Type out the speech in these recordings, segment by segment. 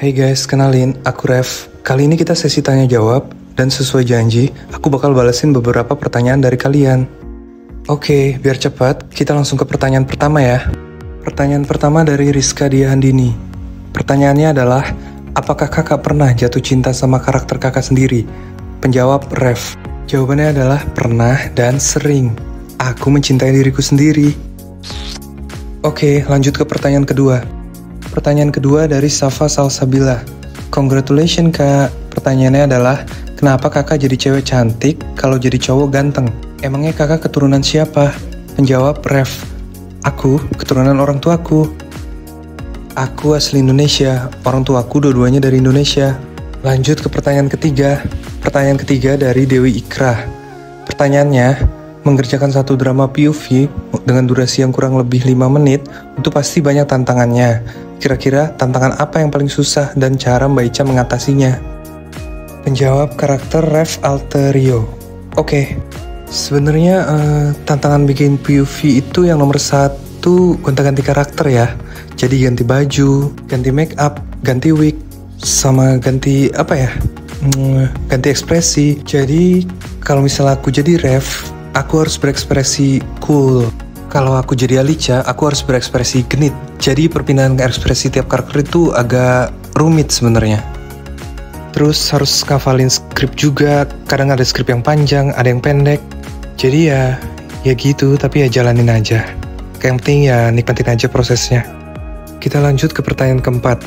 Hey guys, kenalin, aku Rev. Kali ini kita sesi tanya jawab, dan sesuai janji, aku bakal balesin beberapa pertanyaan dari kalian. Oke, biar cepat, kita langsung ke pertanyaan pertama ya. Pertanyaan pertama dari Rizka Dia Handini. Pertanyaannya adalah, apakah kakak pernah jatuh cinta sama karakter kakak sendiri? Penjawab Rev. Jawabannya adalah pernah dan sering. Aku mencintai diriku sendiri. Oke, lanjut ke pertanyaan kedua. Pertanyaan kedua dari Safa Salsabila. Congratulations kak. Pertanyaannya adalah, kenapa kakak jadi cewek cantik kalau jadi cowok ganteng? Emangnya kakak keturunan siapa? Penjawab Rev. Aku keturunan orang tuaku. Aku asli Indonesia. Orang tuaku dua-duanya dari Indonesia. Lanjut ke pertanyaan ketiga. Pertanyaan ketiga dari Dewi Ikrah. Pertanyaannya, mengerjakan satu drama POV dengan durasi yang kurang lebih 5 menit itu pasti banyak tantangannya. Kira-kira tantangan apa yang paling susah dan cara Mbak Ica mengatasinya? Penjawab karakter Rev Alterio. Oke, sebenarnya tantangan bikin POV itu yang nomor 1 gonta-ganti karakter ya. Jadi ganti baju, ganti make up, ganti wig, sama ganti ganti ekspresi. Jadi kalau misalnya aku jadi Rev, aku harus berekspresi cool. Kalau aku jadi Alicia, aku harus berekspresi genit. Jadi perpindahan ekspresi tiap karakter itu agak rumit sebenarnya. Terus harus ngafalin skrip juga. Kadang ada skrip yang panjang, ada yang pendek. Jadi ya gitu, tapi ya jalanin aja. Yang penting ya nikmatin aja prosesnya. Kita lanjut ke pertanyaan keempat.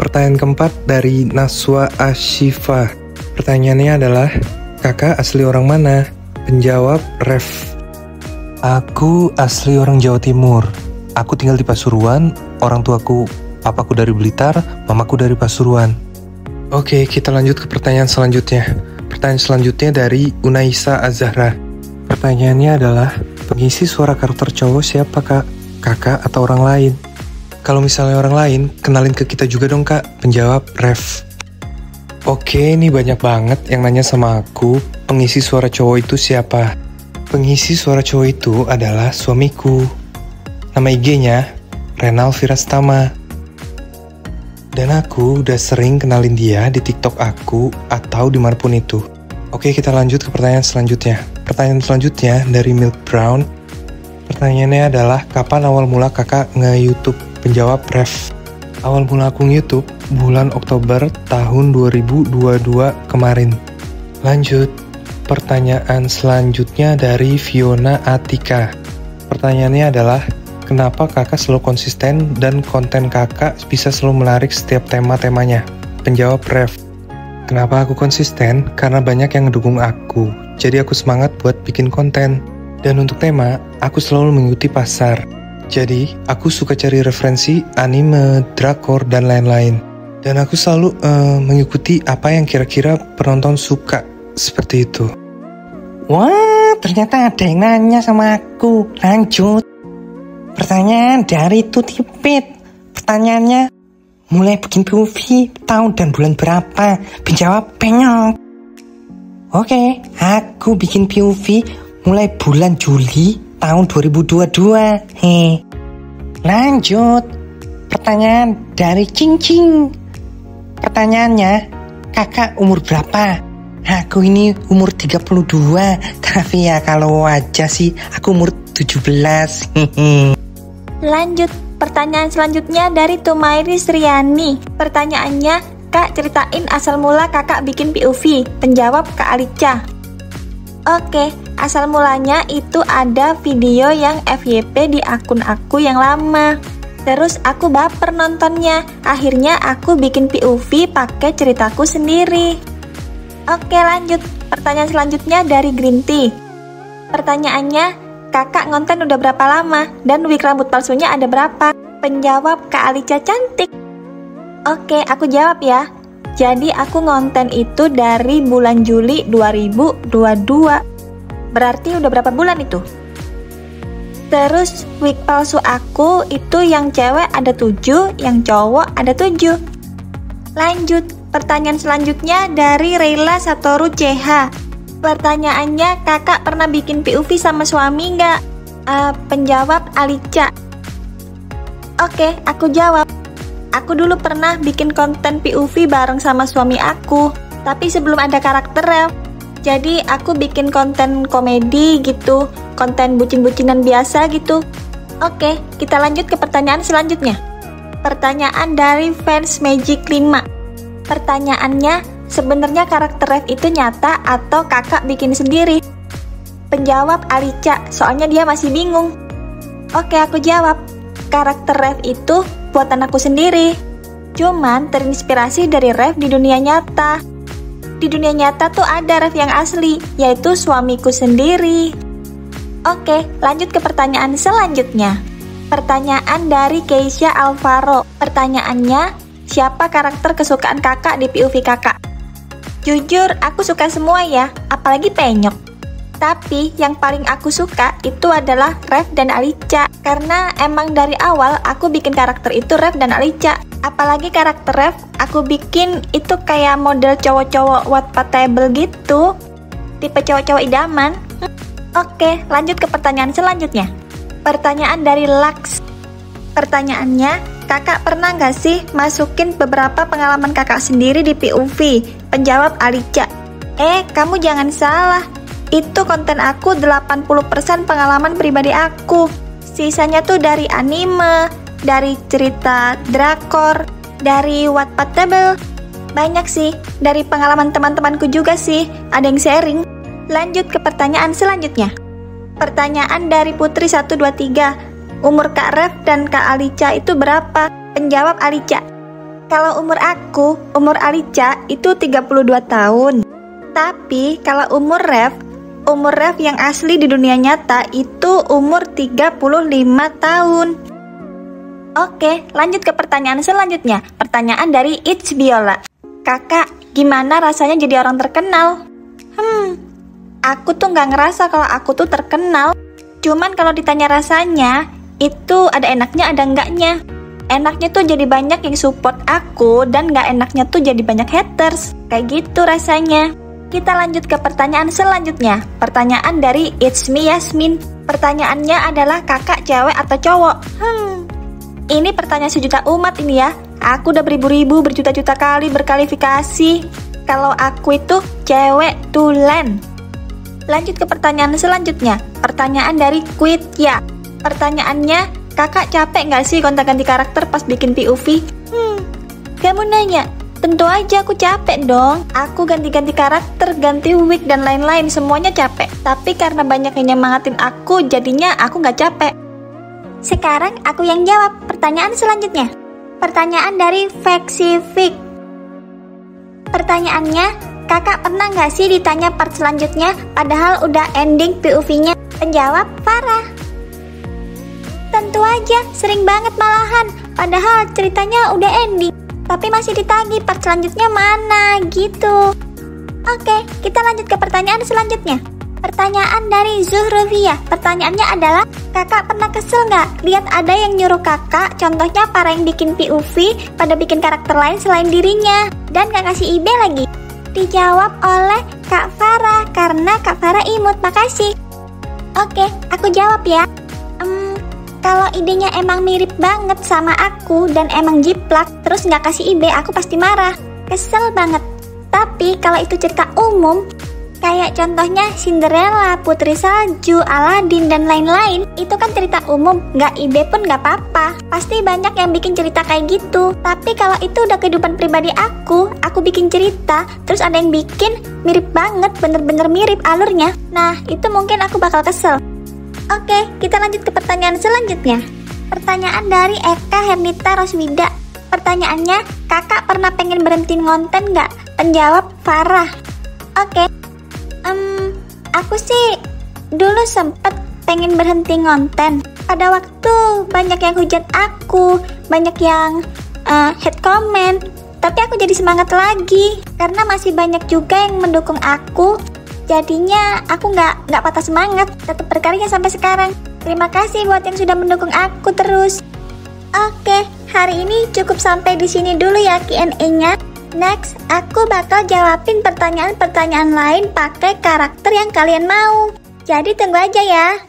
Pertanyaan keempat dari Naswa Ashifa. Pertanyaannya adalah, kakak asli orang mana? Penjawab Rev. Aku asli orang Jawa Timur. Aku tinggal di Pasuruan. Orang tuaku, papaku dari Blitar, mamaku dari Pasuruan. Oke, kita lanjut ke pertanyaan selanjutnya. Pertanyaan selanjutnya dari Unaisa Azahra. Pertanyaannya adalah, pengisi suara karakter cowok siapa kak? Kakak atau orang lain? Kalau misalnya orang lain, kenalin ke kita juga dong kak. Penjawab Rev. Oke, ini banyak banget yang nanya sama aku, pengisi suara cowok itu siapa? Pengisi suara cowok itu adalah suamiku. Nama IG-nya Renal Virastama. Dan aku udah sering kenalin dia di TikTok aku atau dimanapun itu. Oke, kita lanjut ke pertanyaan selanjutnya. Pertanyaan selanjutnya dari Milk Brown. Pertanyaannya adalah, kapan awal mula kakak nge-YouTube? Penjawab Rev. Awal mula aku nge-YouTube bulan Oktober tahun 2022 kemarin. Lanjut. Pertanyaan selanjutnya dari Fiona Atika. Pertanyaannya adalah, kenapa kakak selalu konsisten dan konten kakak bisa selalu menarik setiap tema-temanya? Penjawab Rev. Kenapa aku konsisten? Karena banyak yang ngedukung aku. Jadi aku semangat buat bikin konten. Dan untuk tema, aku selalu mengikuti pasar. Jadi, aku suka cari referensi, anime, drakor, dan lain-lain. Dan aku selalu mengikuti apa yang kira-kira penonton suka. Seperti itu. Wah, ternyata ada yang nanya sama aku. Lanjut. Pertanyaan dari Tutipit. Pertanyaannya, mulai bikin POV tahun dan bulan berapa? Penjawab penyok. Oke, aku bikin POV mulai bulan Juli tahun 2022. Lanjut. Pertanyaan dari Cing. Pertanyaannya, kakak umur berapa? Aku ini umur 32. Tapi ya kalau aja sih aku umur 17. Lanjut. Pertanyaan selanjutnya dari Tumairi Sriani. Pertanyaannya, kak ceritain asal mula kakak bikin POV. Penjawab Kak Alicia. Oke, asal mulanya itu ada video yang FYP di akun aku yang lama. Terus aku baper nontonnya. Akhirnya aku bikin POV pakai ceritaku sendiri. Oke, lanjut. Pertanyaan selanjutnya dari Green Tea. Pertanyaannya, kakak ngonten udah berapa lama? Dan wig rambut palsunya ada berapa? Penjawab Kak Alicia cantik. Oke, aku jawab ya. Jadi aku ngonten itu dari bulan Juli 2022. Berarti udah berapa bulan itu? Terus wig palsu aku itu yang cewek ada 7, yang cowok ada 7. Lanjut. Pertanyaan selanjutnya dari Reila Satoru CH. Pertanyaannya, kakak pernah bikin POV sama suami nggak? Penjawab Alicia. Oke, aku jawab. aku dulu pernah bikin konten POV bareng sama suami aku, tapi sebelum ada karakter Ref. Jadi aku bikin konten komedi gitu, konten bucin-bucinan biasa gitu. Oke, kita lanjut ke pertanyaan selanjutnya. Pertanyaan dari fans Magic 5. Pertanyaannya, sebenarnya karakter Ref itu nyata atau kakak bikin sendiri? Penjawab Alica, soalnya dia masih bingung. Oke, aku jawab. Karakter Ref itu buatan aku sendiri. Cuman terinspirasi dari Ref di dunia nyata. Di dunia nyata tuh ada Ref yang asli, yaitu suamiku sendiri. Oke, lanjut ke pertanyaan selanjutnya. Pertanyaan dari Keisha Alvaro. Pertanyaannya, siapa karakter kesukaan kakak di POV kakak? Jujur, aku suka semua ya, apalagi Penyok. Tapi yang paling aku suka itu adalah Ref dan Alica. Karena emang dari awal aku bikin karakter itu Ref dan Alica. Apalagi karakter Ref aku bikin itu kayak model cowok-cowok Wattpadable gitu. Tipe cowok-cowok idaman. Oke, lanjut ke pertanyaan selanjutnya. Pertanyaan dari Lux. Pertanyaannya, kakak pernah nggak sih masukin beberapa pengalaman kakak sendiri di POV? Penjawab Alica. Kamu jangan salah. Itu konten aku 80% pengalaman pribadi aku. Sisanya tuh dari anime, dari cerita drakor, dari Wattpadable. Banyak sih, dari pengalaman teman-temanku juga sih, ada yang sharing. Lanjut ke pertanyaan selanjutnya. Pertanyaan dari Putri 123. Umur Kak Ref dan Kak Alica itu berapa? Penjawab Alica. Kalau umur aku, umur Alica itu 32 tahun. Tapi kalau umur Ref yang asli di dunia nyata itu umur 35 tahun. Oke, lanjut ke pertanyaan selanjutnya. Pertanyaan dari It's Biola. Kakak, gimana rasanya jadi orang terkenal? Aku tuh nggak ngerasa kalau aku tuh terkenal. Cuman kalau ditanya rasanya, itu ada enaknya ada enggaknya. Enaknya tuh jadi banyak yang support aku, dan nggak enaknya tuh jadi banyak haters. Kayak gitu rasanya. Kita lanjut ke pertanyaan selanjutnya. Pertanyaan dari It's Me Yasmin. Pertanyaannya adalah kakak cewek atau cowok? Ini pertanyaan sejuta umat ini ya. Aku udah beribu-ribu, berjuta-juta kali berkalifikasi. Kalau aku itu cewek tulen. Lanjut ke pertanyaan selanjutnya. Pertanyaan dari Quitya. Pertanyaannya, kakak capek nggak sih gonta-ganti karakter pas bikin POV? Kamu nanya? Tentu aja aku capek dong. Aku ganti-ganti karakter, ganti wig dan lain-lain, semuanya capek. Tapi karena banyak yang nyemangatin aku, jadinya aku nggak capek. Sekarang aku yang jawab pertanyaan selanjutnya. Pertanyaan dari Vexific. Pertanyaannya, kakak pernah nggak sih ditanya part selanjutnya padahal udah ending POV-nya? Penjawab Farah. Tentu aja, sering banget malahan. Padahal ceritanya udah ending, tapi masih ditagih part selanjutnya mana gitu. Oke, kita lanjut ke pertanyaan selanjutnya. Pertanyaan dari Zuhruvia. Pertanyaannya adalah, kakak pernah kesel nggak lihat ada yang nyuruh kakak, contohnya para yang bikin POV pada bikin karakter lain selain dirinya, dan gak kasih IB lagi? Dijawab oleh Kak Farah, karena Kak Farah imut. Makasih. Oke, aku jawab ya. Kalau idenya emang mirip banget sama aku dan emang jiplak, terus nggak kasih IB, aku pasti marah, kesel banget. Tapi kalau itu cerita umum, kayak contohnya Cinderella, Putri Salju, Aladin, dan lain-lain, itu kan cerita umum, nggak IB pun nggak apa-apa. Pasti banyak yang bikin cerita kayak gitu. Tapi kalau itu udah kehidupan pribadi aku bikin cerita, terus ada yang bikin mirip banget, bener-bener mirip alurnya, nah itu mungkin aku bakal kesel. Oke, kita lanjut ke pertanyaan selanjutnya. Pertanyaan dari Eka Hernita Roswida. Pertanyaannya, kakak pernah pengen berhenti ngonten nggak? Penjawab Farah. Oke, aku sih dulu sempet pengen berhenti ngonten. Pada waktu banyak yang hujat aku, banyak yang hate comment, tapi aku jadi semangat lagi karena masih banyak juga yang mendukung aku. Jadinya aku nggak patah semangat, tetap berkarya sampai sekarang. Terima kasih buat yang sudah mendukung aku terus. Oke, hari ini cukup sampai di sini dulu ya Q&A-nya. Next, aku bakal jawabin pertanyaan-pertanyaan lain pakai karakter yang kalian mau. Jadi tunggu aja ya.